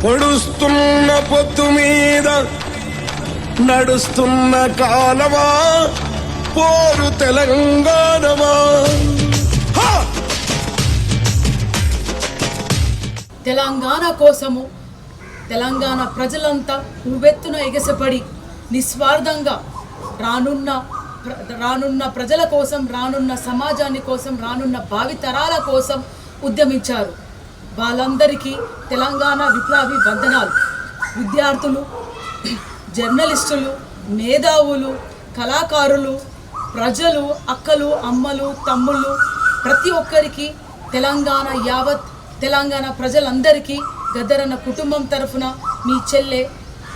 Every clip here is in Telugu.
పొడుస్తున్న పొద్దు మీద నడుస్తున్న కాలమా పోరు తెలంగాణమా. తెలంగాణ కోసము తెలంగాణ ప్రజలంతా ఉవ్వెత్తున ఎగసిపడి నిస్వార్థంగా రానున్న ప్రజల కోసం, రానున్న సమాజాన్ని కోసం, రానున్న భావితరాల కోసం ఉద్యమించారు. వాళ్ళందరికీ తెలంగాణ విప్లవి వందనాలు. విద్యార్థులు, జర్నలిస్టులు, మేధావులు, కళాకారులు, ప్రజలు, అక్కలు, అమ్మలు, తమ్ముళ్ళు, ప్రతి ఒక్కరికి యావత్ తెలంగాణ ప్రజలందరికీ గద్దరన్న కుటుంబం తరఫున, మీ చెల్లె,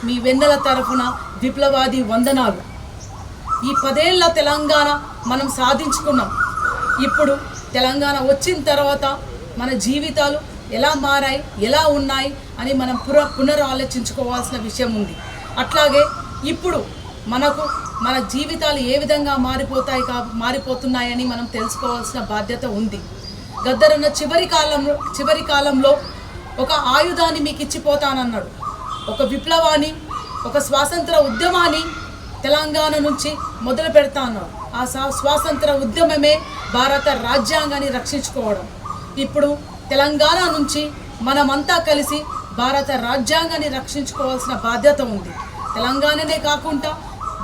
మీ వెన్నెల తరఫున విప్లవాది వందనాలు. ఈ 10 ఏళ్ల తెలంగాణ మనం సాధించుకున్నాం. ఇప్పుడు తెలంగాణ వచ్చిన తర్వాత మన జీవితాలు ఎలా మారాయి, ఎలా ఉన్నాయి అని మనం పునరాలోచించుకోవాల్సిన విషయం ఉంది. అట్లాగే ఇప్పుడు మన జీవితాలు ఏ విధంగా మారిపోతున్నాయని మనం తెలుసుకోవాల్సిన బాధ్యత ఉంది. గద్దరన్న చివరి కాలంలో ఒక ఆయుధాన్ని మీకు ఇచ్చిపోతానన్నాడు. ఒక విప్లవాన్ని, ఒక స్వాతంత్ర ఉద్యమాన్ని తెలంగాణ నుంచి మొదలు పెడతా అన్నాడు. ఆ స్వాతంత్ర ఉద్యమమే భారత రాజ్యాంగాన్ని రక్షించుకోవడం. ఇప్పుడు తెలంగాణ నుంచి మనమంతా కలిసి భారత రాజ్యాంగాన్ని రక్షించుకోవాల్సిన బాధ్యత ఉంది. తెలంగాణనే కాకుండా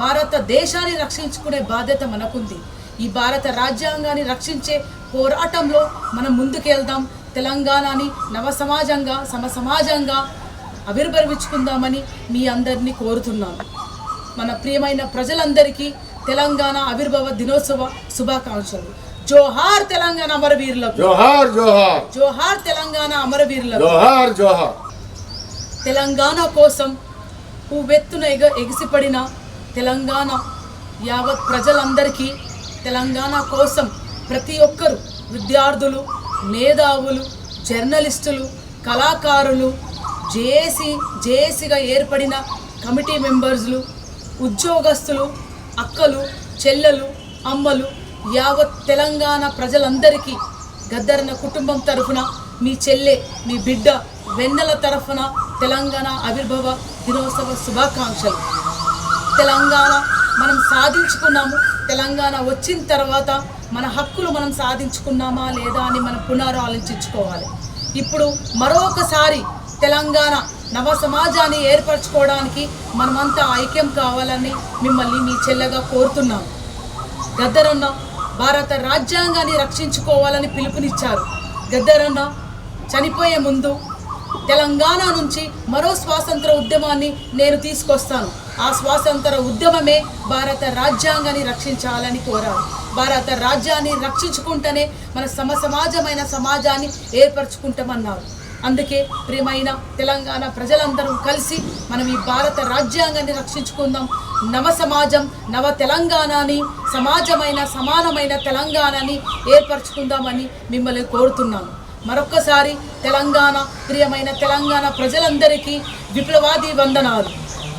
భారతదేశాన్ని రక్షించుకునే బాధ్యత మనకుంది. ఈ భారత రాజ్యాంగాన్ని రక్షించే పోరాటంలో మనం ముందుకెళ్దాం. తెలంగాణని నవసమాజంగా, సమసమాజంగా ఆవిర్భవించుకుందామని మీ అందరినీ కోరుతున్నాను. మన ప్రియమైన ప్రజలందరికీ తెలంగాణ ఆవిర్భావ దినోత్సవ శుభాకాంక్షలు. జోహార్ తెలంగాణ అమరవీరులకు, జోహార్ జోహార్. జోహార్ తెలంగాణ అమరవీరులకు, జోహార్ జోహార్. తెలంగాణ కోసం ఉవ్వెత్తున ఎగిసిపడిన తెలంగాణ యావత్ ప్రజలందరికీ, తెలంగాణ కోసం ప్రతి ఒక్కరు, విద్యార్థులు, మేధావులు, జర్నలిస్టులు, కళాకారులు, జేఏసీగా ఏర్పడిన కమిటీ మెంబర్స్లు, ఉద్యోగస్తులు, అక్కలు, చెల్లెలు, అమ్మలు, యావత్ తెలంగాణ ప్రజలందరికీ గద్దరన్న కుటుంబం తరఫున, మీ చెల్లె, మీ బిడ్డ వెన్నెల తరఫున తెలంగాణ ఆవిర్భావ దినోత్సవ శుభాకాంక్షలు. తెలంగాణ మనం సాధించుకున్నాము. తెలంగాణ వచ్చిన తర్వాత మన హక్కులు మనం సాధించుకున్నామా లేదా అని మనం పునరాలోచించుకోవాలి. ఇప్పుడు మరొకసారి తెలంగాణ నవ సమాజాన్ని ఏర్పరచుకోవడానికి మనమంతా ఐక్యం కావాలని మిమ్మల్ని మీ చెల్లెగా కోరుతున్నాను. గద్దరన్న భారత రాజ్యాంగాన్ని రక్షించుకోవాలని పిలుపునిచ్చారు. గద్దరన్న చనిపోయే ముందు తెలంగాణ నుంచి మరో స్వాతంత్ర ఉద్యమాన్ని నేను తీసుకొస్తాను, ఆ స్వాతంత్ర ఉద్యమమే భారత రాజ్యాంగాన్ని రక్షించాలని కోరారు. భారత రాజ్యాన్ని రక్షించుకుంటేనే మన సమాజమైన సమాజాన్ని ఏర్పరచుకుంటామన్నారు. అందుకే ప్రియమైన తెలంగాణ ప్రజలందరూ కలిసి మనం ఈ భారత రాజ్యాంగాన్ని రక్షించుకుందాం. నవ సమాజం, నవ తెలంగాణని, సమాజమైన సమానమైన తెలంగాణని ఏర్పరచుకుందామని మిమ్మల్ని కోరుతున్నాను. మరొక్కసారి ప్రియమైన తెలంగాణ ప్రజలందరికీ విప్లవాది వందనాలు.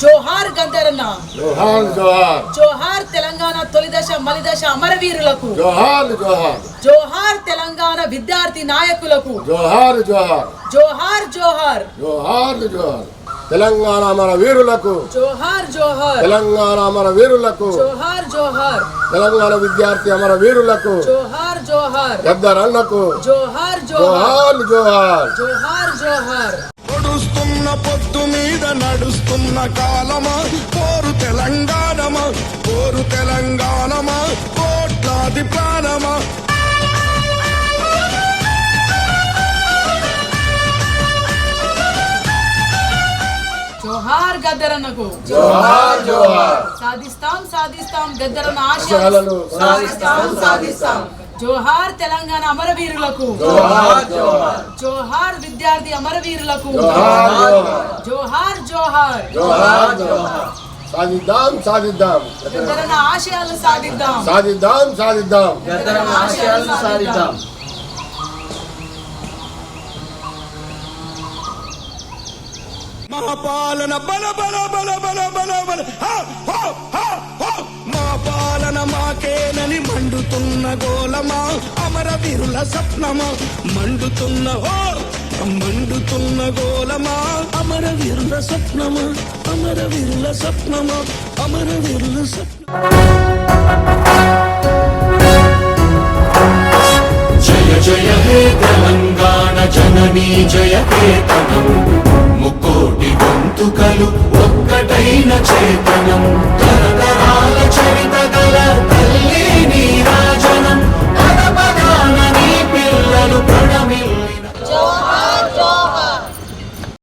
జోహార్ గద్దరన్న, జోహార్ జోహార్. జోహార్ తెలంగాణ తొలిదశ మలిదశ అమరవీరులకు, జోహార్ జోహార్. జోహార్ తెలంగాణ విద్యార్థి నాయకులకు, జోహార్ జోహార్. జోహార్ జోహార్. జోహార్ జోహార్. తెలంగాణ అమర వీరులకు, జోహార్ జోహార్. తెలంగాణ అమర వీరులకు, జోహార్ జోహార్. తెలంగాణ విద్యార్థి అమర వీరులకు, జోహార్ జోహార్. గద్దరన్నకు జోహార్ జోహార్. జోహార్ జోహార్. జోహార్ జోహార్. పొడుస్తున్న పొద్దు మీద నడుస్తున్న కాలమా పోరు తెలంగాణమా, పోరు తెలంగాణమా, కోట్లాది ప్రాణమా. జోహార్ గద్దరన్నకు, జోహార్ జోహార్. సాధిస్తాం సాధిస్తాం గద్దరన్న ఆశయాలను సాధిస్తాం సాధిస్తాం. జోహార్ తెలంగాణ అమరవీరులకు, జోహార్ జోహార్. జోహార్ విద్యార్థి అమరవీరులకు, జోహార్ జోహార్. జోహార్ జోహార్. జోహార్ జోహార్. సాధిద్దాం సాధిద్దాం గద్దరన్న ఆశయాలు సాధిద్దాం, సాధిద్దాం సాధిద్దాం. గద్దరన్న ఆశయాలు సాధిద్దాం. మహాపాలన బల బల బల బల బల బల. మా పాలన మాకేనని మండుతున్న గోలమా, అమరవీరుల స్వప్నమా, మండుతున్న మండుతున్న గోలమా అమరవీరుల స్వప్నమా అమరవీరుల స్వప్నమా అమరవీరుల స్వప్నమా. జయ జయ హే తెలంగాణ జననీ జయ కేతన